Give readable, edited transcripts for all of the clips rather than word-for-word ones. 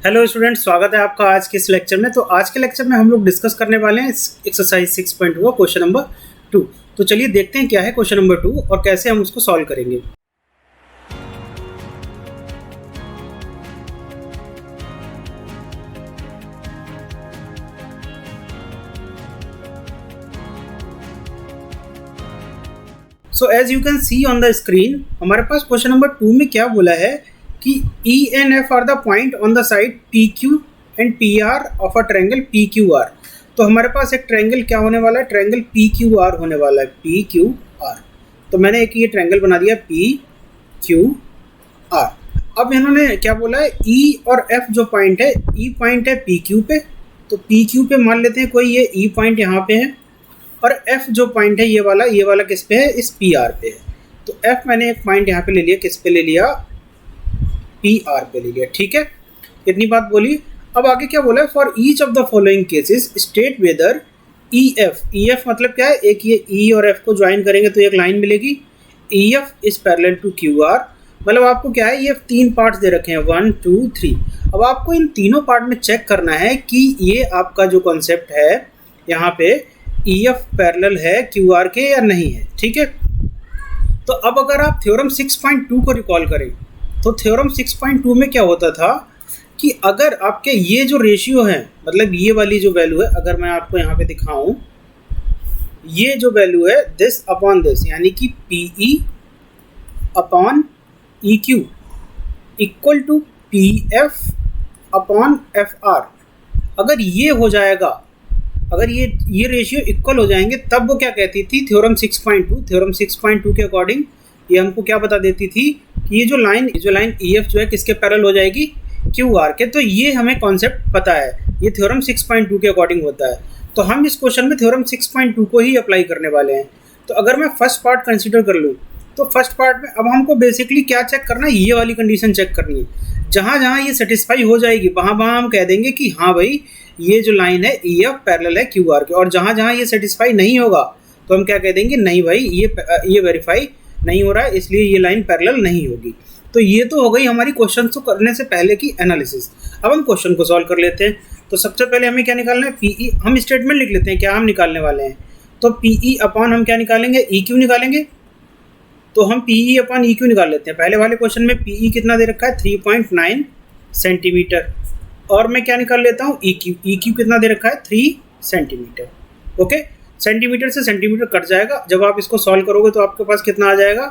Hello student, स्वागत है आपका आज के इस लेक्चर में। तो आज के लेक्चर में हम लोग डिस्कस करने वाले हैं एक्सरसाइज 6.2 क्वेश्चन नंबर 2। तो चलिए देखते हैं क्या है क्वेश्चन नंबर 2 और कैसे हम उसको सॉल्व करेंगे। So as you can see on the screen, हमारे पास क्वेश्चन नंबर 2 में क्या बोला है कि E and F are the point on the side PQ and PR of a triangle PQR। तो हमारे पास एक ट्रायंगल क्या होने वाला है, ट्रायंगल PQR होने वाला है, PQR। तो मैंने एक ये ट्रायंगल बना दिया PQR। अब इन्होंने क्या बोला है, E और F जो पॉइंट है, E पॉइंट है PQ पे, तो PQ पे मान लेते हैं कोई ये E पॉइंट यहाँ पे है, और F जो पॉइंट है ये वाला किस पे है, इस PR पे है। तो F मैंने एक पॉइंट यहाँ पे ले लिया, किस पे ले लिया, PR पे ले लिया। ठीक है, इतनी बात बोली। अब आगे क्या बोला है, for each of the following cases state whether EF मतलब क्या है, एक ये E और F को ज्वाइन करेंगे तो एक लाइन मिलेगी, EF is parallel to QR। मतलब आपको क्या है, ये तीन पार्ट्स दे रखे हैं, 1 2 3। अब आपको इन तीनों पार्ट में चेक करना है कि ये आपका जो कॉन्सेप्ट है यहाँ पे EF पैरेलल है QR के या नहीं है। ठीक है, तो अब अगर आप थ्योरम 6.2 को रिकॉल करें तो थ्योरम 6.2 में क्या होता था कि अगर आपके ये जो रेशियो है, मतलब ये वाली जो वैल्यू है, अगर मैं आपको यहाँ पे दिखाऊं, ये जो वैल्यू है दिस अपॉन दिस, यानी कि PE upon EQ equal to PF upon FR, अगर ये हो जाएगा, अगर ये रेशियो इक्वल हो जाएंगे, तब वो क्या कहती थी, थ्योरम 6.2 के अकॉर्डिंग ये हमको क्या बता देती थी कि ये जो लाइन EF जो है किसके पैरेलल हो जाएगी, QR के। तो ये हमें कॉन्सेप्ट पता है, ये थ्योरम 6.2 के अकॉर्डिंग होता है। तो हम इस क्वेश्चन में थ्योरम 6.2 को ही अप्लाई करने वाले हैं। तो अगर मैं फर्स्ट पार्ट कंसीडर कर लूँ तो फर्स्ट पार्ट में अब हमको बेसिकली क्या चेक करना है, ये वाली कंडीशन चेक करनी है। जहाँ जहाँ ये सेटिस्फाई हो जाएगी वहाँ हम कह देंगे कि हाँ भाई ये जो लाइन है EF पैरेलल है QR के, और जहाँ जहाँ ये सेटिस्फाई नहीं होगा तो हम क्या कह देंगे, नहीं भाई ये वेरीफाई नहीं हो रहा है, इसलिए ये लाइन पैरेलल नहीं होगी। तो ये तो हो गई हमारी क्वेश्चन को करने से पहले की एनालिसिस। अब हम क्वेश्चन को सॉल्व कर लेते हैं। तो सबसे पहले हमें क्या निकालना है, PE। हम स्टेटमेंट लिख लेते हैं क्या हम निकालने वाले हैं। तो PE अपॉन हम क्या निकालेंगे, EQ निकालेंगे। तो हम PE अपॉन EQ निकाल लेते हैं। पहले वाले क्वेश्चन में PE कितना दे रखा है, 3.9 सेंटीमीटर, और मैं क्या निकाल लेता हूँ, EQ कितना दे रखा है, 3 सेंटीमीटर। ओके, सेंटीमीटर से सेंटीमीटर कट जाएगा। जब आप इसको सॉल्व करोगे तो आपके पास कितना आ जाएगा,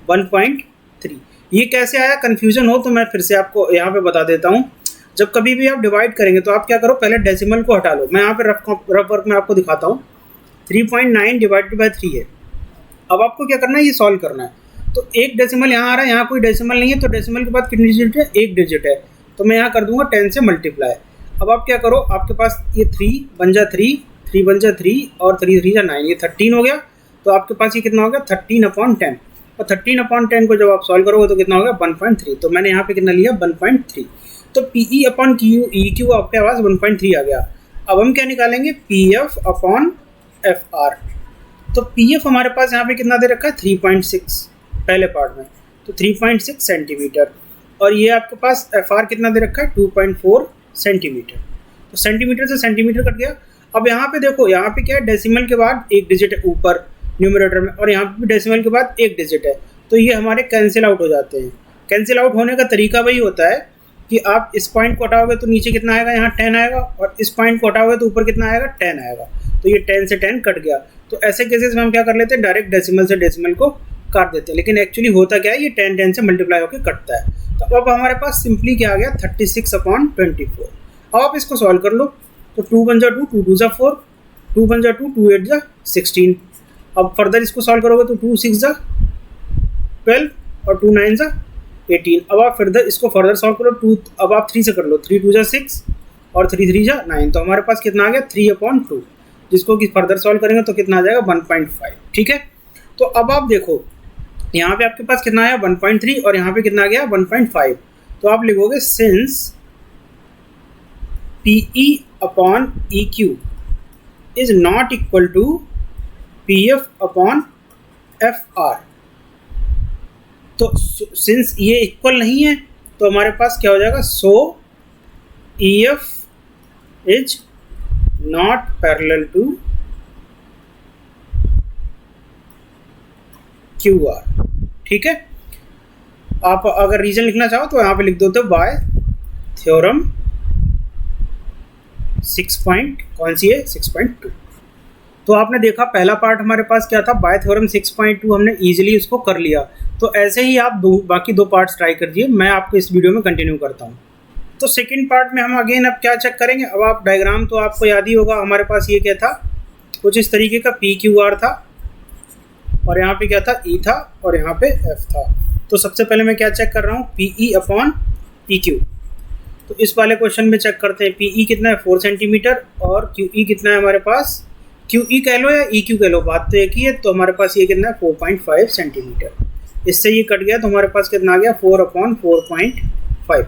1.3। ये कैसे आया, कन्फ्यूजन हो तो मैं फिर से आपको यहाँ पे बता देता हूँ। जब कभी भी आप डिवाइड करेंगे तो आप क्या करो, पहले डेसिमल को हटा लो। मैं यहाँ पे रफ वर्क में आपको दिखाता हूँ। 3.9 डिवाइडेड बाई 3 है। अब आपको क्या करना है, ये सॉल्व करना है। तो एक डेसिमल यहाँ आ रहा है, यहाँ कोई डेसिमल नहीं है, तो डेसिमल के बाद कितनी डिजिट है, एक डिजिट है। तो मैं यहाँ कर दूंगा 10 से मल्टीप्लाई। अब आप क्या करो, आपके पास ये 3 बन जा 3 बन जा 3 और 3 3 जा 9, ये 13 हो गया। तो आपके पास ये कितना हो गया, 13/10। और 13/10 को जब आप सॉल्व करोगे तो कितना हो गया, 1.3। तो मैंने यहाँ पे कितना लिया, 1.3। तो PE अपॉन EQ आपके पास 1.3 आ गया। अब हम क्या निकालेंगे, PF अपॉन FR। तो PF हमारे पास यहाँ पे कितना दे रखा है, 3.6 पहले पार्ट में, तो 3.6 सेंटीमीटर। और ये आपके पास FR कितना दे रखा है, 2.4 सेंटीमीटर। तो सेंटीमीटर से सेंटीमीटर कट गया। अब यहाँ पे देखो, यहाँ पे क्या है, डेसिमल के बाद एक डिजिट है ऊपर न्यूमरेटर में, और यहाँ पे भी डेसिमल के बाद एक डिजिट है। तो ये हमारे कैंसिल आउट हो जाते हैं। कैंसिल आउट होने का तरीका वही होता है कि आप इस पॉइंट को हटाओगे तो नीचे कितना आएगा, यहाँ 10 आएगा, और इस पॉइंट को हटाओगे तो ऊपर कितना आएगा, 10 आएगा। तो ये 10 से 10 कट गया। तो ऐसे केसेस में हम क्या कर लेते हैं, डायरेक्ट डेसिमल से डेसिमल को काट देते हैं। लेकिन एक्चुअली होता क्या है, ये 10 से मल्टीप्लाई होकर कटता है। तो अब हमारे पास सिंपली क्या आ गया, 36/24। अब आप इसको सॉल्व कर लो। तो 2 बन जा 2, 2 2 जा 4, 2 बन जा 2, 2 8 जा 16। अब फर्दर इसको सॉल्व करोगे तो 2 6 जा 12 और 2 9 जा 18। अब आप फर्दर इसको फर्दर सॉल्व करो, 2 अब आप 3 से कर लो, 3 2 जा 6 और 3 3 जा 9। तो हमारे पास कितना आ गया, 3/2, जिसको कि फर्दर सॉल्व करेंगे तो कितना आ जाएगा, 1.5। ठीक है, तो अब आप देखो यहाँ पे आपके पास कितना आया, 1.3, और यहाँ पे कितना आ गया, 1.5। तो आप लिखोगे since PE upon EQ is not equal to PF upon FR। तो सिंस ये इक्वल नहीं है तो हमारे पास क्या हो जाएगा, so EF is not parallel to QR। ठीक है, आप अगर रीजन लिखना चाहो तो यहाँ पे लिख दो तो बाय थ्योरम 6 पॉइंट कौन सी है 6.2। तो आपने देखा पहला पार्ट हमारे पास क्या था, बाय थ्योरम 6.2 हमने इजीली उसको कर लिया। तो ऐसे ही आप बाकी दो पार्ट्स ट्राई कर दिए, मैं आपको इस वीडियो में कंटिन्यू करता हूँ। तो सेकंड पार्ट में हम अगेन अब क्या चेक करेंगे। अब आप डायग्राम तो आपको याद ही होगा, हमारे पास ये क्या था, कुछ इस तरीके का PQR था और यहाँ पे क्या था E था और यहाँ पे F था। तो सबसे पहले मैं क्या चेक कर रहा हूँ, PE अपॉन PQ। तो इस वाले क्वेश्चन में चेक करते हैं, PE कितना है 4 सेंटीमीटर और QE कितना है हमारे पास, QE कह लो या EQ कह लो, बात तो एक ही है। तो हमारे पास ये कितना है 4.5 सेंटीमीटर। इससे ये कट गया तो हमारे पास कितना आ गया 4/4.5।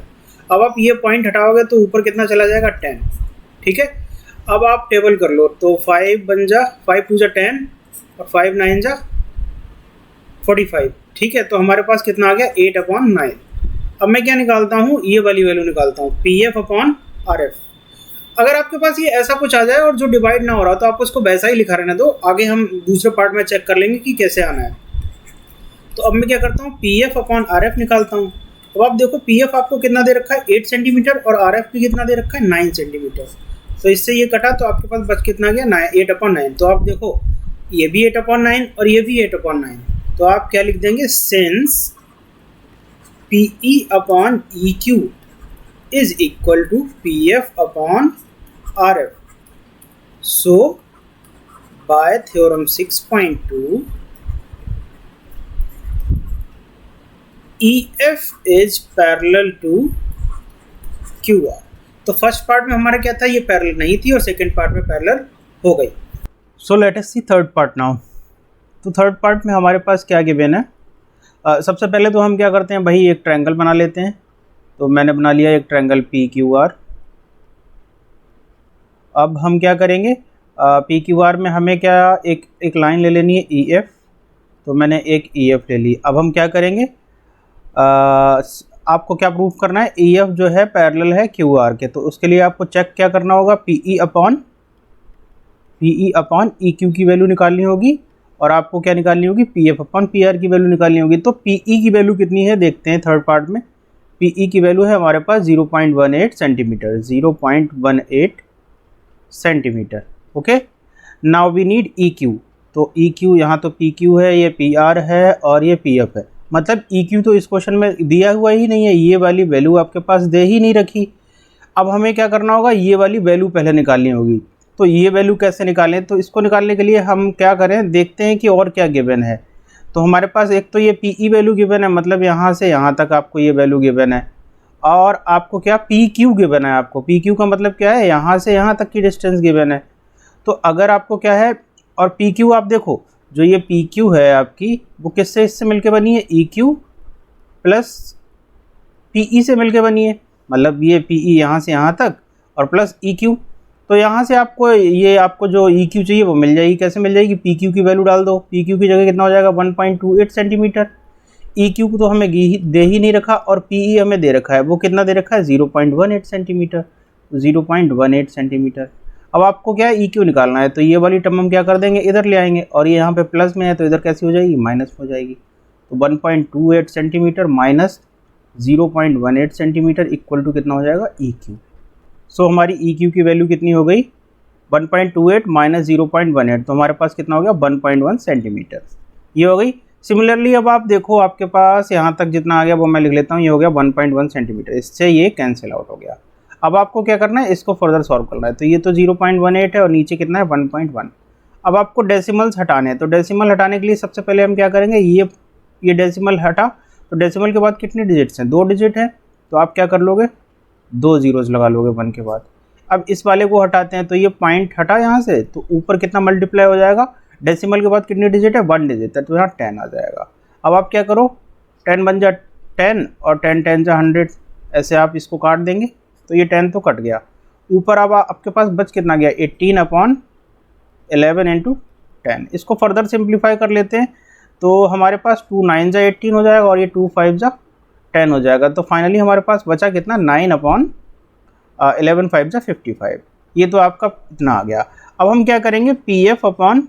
अब आप ये पॉइंट हटाओगे तो ऊपर कितना चला जाएगा 10। ठीक है, अब आप टेबल कर लो तो 5 बन जा 5 2 जा 10 और 5 9 जा 45। ठीक है, तो हमारे पास कितना आ गया 8/9। अब मैं क्या निकालता हूँ, ये वाली वैल्यू निकालता हूँ PF अपॉन RF। अगर आपके पास ये ऐसा कुछ आ जाए और जो डिवाइड ना हो रहा तो आप उसको वैसा ही लिखा रहने दो, आगे हम दूसरे पार्ट में चेक कर लेंगे कि कैसे आना है। तो अब मैं क्या करता हूँ, PF अपॉन RF निकालता हूँ। अब आप देखो PF आपको कितना दे रखा है 8 सेंटीमीटर और RF भी कितना दे रखा है 9 सेंटीमीटर। तो इससे ये कटा तो आपके पास बच कितना गया 8/9। तो आप देखो ये भी 8/9 और ये भी 8/9। तो आप क्या लिख देंगे, since PE upon EQ is equal to PF upon RF. So, by theorem 6.2, EF is parallel to QR. तो फर्स्ट पार्ट में हमारा क्या था, ये पैरेलल नहीं थी और सेकंड पार्ट में पैरेलल हो गई। सो लेट अस सी थर्ड पार्ट नाउ। तो थर्ड पार्ट में हमारे पास क्या गिवन है, सबसे पहले तो हम क्या करते हैं भाई, एक ट्रायंगल बना लेते हैं। तो मैंने बना लिया एक ट्रायंगल PQR। अब हम क्या करेंगे, PQR में हमें क्या एक लाइन ले लेनी है EF। तो मैंने एक EF ले ली। अब हम क्या करेंगे, आपको क्या प्रूफ करना है, EF जो है पैरेलल है QR के। तो उसके लिए आपको चेक क्या करना होगा, PE अपॉन EQ की वैल्यू निकालनी होगी और आपको क्या निकालनी होगी, PF अपॉन PR की वैल्यू निकालनी होगी। तो PE की वैल्यू कितनी है देखते हैं थर्ड पार्ट में। PE की वैल्यू है हमारे पास 0.18 centimetre, 0.18 centimetre. Okay, now we need EQ। तो EQ यहाँ तो PQ है, ये PR है और ये PF है। मतलब EQ तो इस क्वेश्चन में दिया हुआ ही नहीं है, ये वाली वैल्यू आपके पास दे ही नहीं रखी। अब हमें क्या करना होगा, ये वाली वैल्यू पहले निकालनी होगी। तो ये वैल्यू कैसे निकालें, तो इसको निकालने के लिए हम क्या करें, देखते हैं कि और क्या गिवन है। तो हमारे पास एक तो ये PE वैल्यू गिवन है, मतलब यहाँ से यहाँ तक आपको ये वैल्यू गिवन है। और आपको क्या PQ गिवन है, आपको PQ का मतलब क्या है, यहाँ से यहाँ तक की डिस्टेंस गिवन है। तो अगर आपको क्या है, और PQ आप देखो, जो ये PQ है आपकी वो किससे इससे मिलके बनी है, EQ प्लस PE से मिलके बनी है। मतलब ये PE यहाँ से यहाँ तक और प्लस EQ। तो यहाँ से आपको ये आपको जो EQ चाहिए वो मिल जाएगी। कैसे मिल जाएगी, PQ की वैल्यू डाल दो। PQ की जगह कितना हो जाएगा 1.28 सेंटीमीटर। EQ को तो हमें दे ही नहीं रखा और PE हमें दे रखा है, वो कितना दे रखा है 0.18 सेंटीमीटर, 0.18 सेंटीमीटर। अब आपको क्या है EQ निकालना है। तो ये वाली टर्म हम क्या कर देंगे, इधर ले आएंगे और ये यहाँ पे प्लस में है तो इधर कैसी हो जाएगी, माइनस हो जाएगी। तो 1.28 centimetre minus 0.18 centimetre equal to कितना हो जाएगा EQ। सो हमारी EQ की वैल्यू कितनी हो गई 1.28 माइनस 0.18। तो हमारे पास कितना हो गया 1.1 सेंटीमीटर, ये हो गई। सिमिलरली अब आप देखो आपके पास यहाँ तक जितना आ गया वो मैं लिख लेता हूँ, ये हो गया 1.1 सेंटीमीटर। इससे ये कैंसिल आउट हो गया। अब आपको क्या करना है, इसको फर्दर सॉल्व करना है। तो ये तो 0.18 है और नीचे कितना है 1.1। अब आपको डेसिमल्स हटाने हैं। तो डेसिमल हटाने के लिए सबसे पहले हम क्या करेंगे, ये डेसिमल हटा। तो डेसिमल के बाद कितने डिजिट्स हैं, 2 डिजिट हैं। तो आप क्या कर लोगे, 2 जीरोज लगा लोगे 1 के बाद। अब इस वाले को हटाते हैं, तो ये पॉइंट हटा यहाँ से, तो ऊपर कितना मल्टीप्लाई हो जाएगा, डेसिमल के बाद कितनी डिजिट है 1 डिजिट है, तो यहाँ 10 आ जाएगा। अब आप क्या करो, 10 बन जा 10 और 10 10 जा 100, ऐसे आप इसको काट देंगे। तो ये 10 तो कट गया। ऊपर अब आपके पास बच कितना गया 18/11 इंटू 10। इसको फर्दर सिंप्लीफाई कर लेते हैं। तो हमारे पास 2 9 जा 18 हो जाएगा और ये 2 5 जा 10 हो जाएगा। तो फाइनली हमारे पास बचा कितना 9/18 11 5 जा 55, ये तो आपका इतना आ गया। अब हम क्या करेंगे, P F upon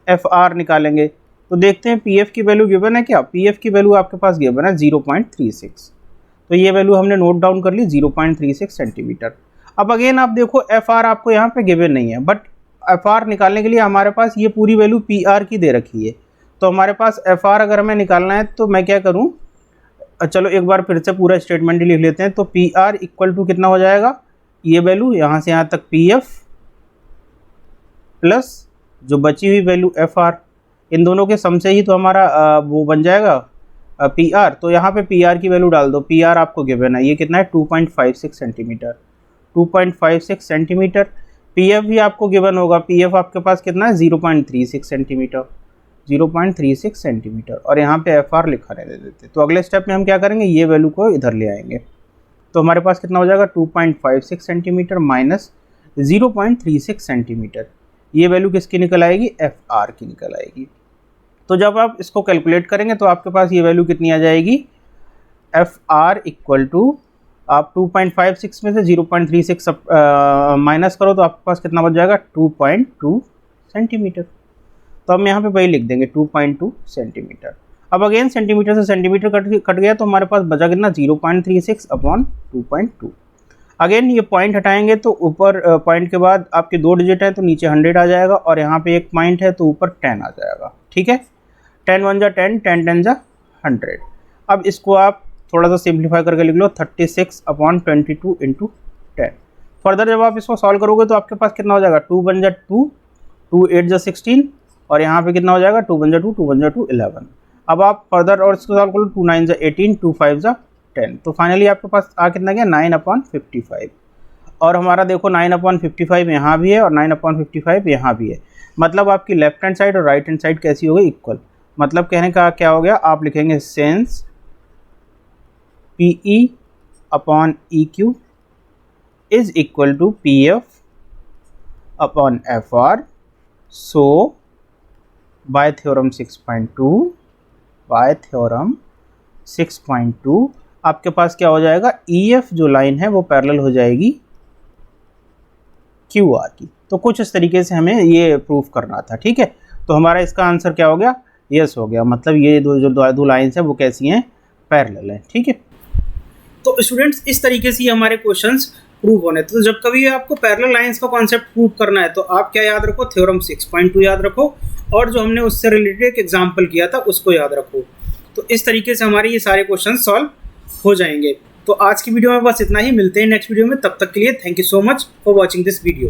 F are निकालेंगे। तो देखते हैं पी एफ की वैल्यू गिवन है क्या, पी एफ की वैल्यू आपके पास गिवन है 0.36, तो ये वैल्यू हमने नोट डाउन कर ली 0.36 सेंटीमीटर। अब अगेन आप देखो एफ आर आपको यहाँ पे गिवन नहीं है, बट एफ आर निकालने के लिए हमारे पास ये पूरी वैल्यू पी आर की दे रखी है। तो हमारे पास एफ आर अगर हमें निकालना है तो मैं क्या करूँ, चलो एक बार फिर से पूरा स्टेटमेंट लिख लेते हैं। तो पी आर इक्वल टू कितना हो जाएगा, ये वैल्यू यहाँ से यहाँ तक पी एफ प्लस जो बची हुई वैल्यू एफ आर, इन दोनों के सम से ही तो हमारा वो बन जाएगा पी आर। तो यहाँ पे पी आर की वैल्यू डाल दो, पी आर आपको गिवन है ये कितना है 2.56 सेंटीमीटर, 2.56 सेंटीमीटर। पी एफ भी आपको गिवन होगा, पी एफ आपके पास कितना है 0.36 सेंटीमीटर, 0.36 सेंटीमीटर, और यहाँ पे एफ आर लिखा रहने देते। तो अगले स्टेप में हम क्या करेंगे, ये वैल्यू को इधर ले आएंगे। तो हमारे पास कितना हो जाएगा 2.56 सेंटीमीटर माइनस 0.36 सेंटीमीटर, ये वैल्यू किसकी निकल आएगी, एफ आर की निकल आएगी। तो जब आप इसको कैलकुलेट करेंगे तो आपके पास ये वैल्यू कितनी आ जाएगी, एफ आर इक्वल टू, आप 2.56 में से 0.36 माइनस करो तो आपके पास कितना बच जाएगा 2.2 सेंटीमीटर। तो हम यहाँ पे वही लिख देंगे 2.2 सेंटीमीटर। अब अगेन सेंटीमीटर से सेंटीमीटर कट गया तो हमारे पास बचा कितना 0.36 अपॉन 2.2। अगेन ये पॉइंट हटाएंगे तो ऊपर पॉइंट के बाद आपके 2 डिजिट है तो नीचे 100 आ जाएगा, और यहाँ पे एक पॉइंट है तो ऊपर 10 आ जाएगा। ठीक है, 10 1 जा 10, 10 10 जा 100। अब इसको आप थोड़ा सा सिंप्लीफाई करके लिख लो 36 अपॉन 22 इंटू 10। फर्दर जब आप इसको सॉल्व करोगे तो आपके पास कितना हो जाएगा 2 1 जा 2, 2 8 जा 16, और यहाँ पे कितना हो जाएगा 2 1 जा 2, 2 1 जा 2 11। अब आप फर्दर और इसको सॉल्व करो 2 9 जा 18, 2 5 जा 10। तो फाइनली आपके पास आ कितना गया 9/55। और हमारा देखो 9/55 यहाँ भी है और 9/55 यहाँ भी है, मतलब आपकी लेफ्ट हैंड साइड और राइट हैंड साइड कैसी हो गई, इक्वल। मतलब कहने का क्या हो गया, आप लिखेंगे since P E upon E Q is equal to P F upon F R. So by theorem 6.2 आपके पास क्या हो जाएगा, ई एफ जो लाइन है वो पैरेलल हो जाएगी क्यू आर की। तो कुछ इस तरीके से हमें ये प्रूफ करना था। ठीक है, तो हमारा इसका आंसर क्या हो गया, यस हो गया। मतलब ये दो लाइन्स हैं वो कैसी हैं, पैरेलल हैं। ठीक है, तो स्टूडेंट्स इस तरीके से हमारे क्वेश्चंस प्रूव होने। तो जब कभी आपको पैरेलल लाइंस का कॉन्सेप्ट प्रूव करना है तो आप क्या याद रखो, थ्योरम 6.2 याद रखो, और जो हमने उससे रिलेटेड एक एग्जाम्पल किया था उसको याद रखो। तो इस तरीके से हमारे ये सारे क्वेश्चन सॉल्व हो जाएंगे। तो आज की वीडियो में बस इतना ही, मिलते हैं नेक्स्ट वीडियो में। तब तक के लिए thank you so much for watching this video.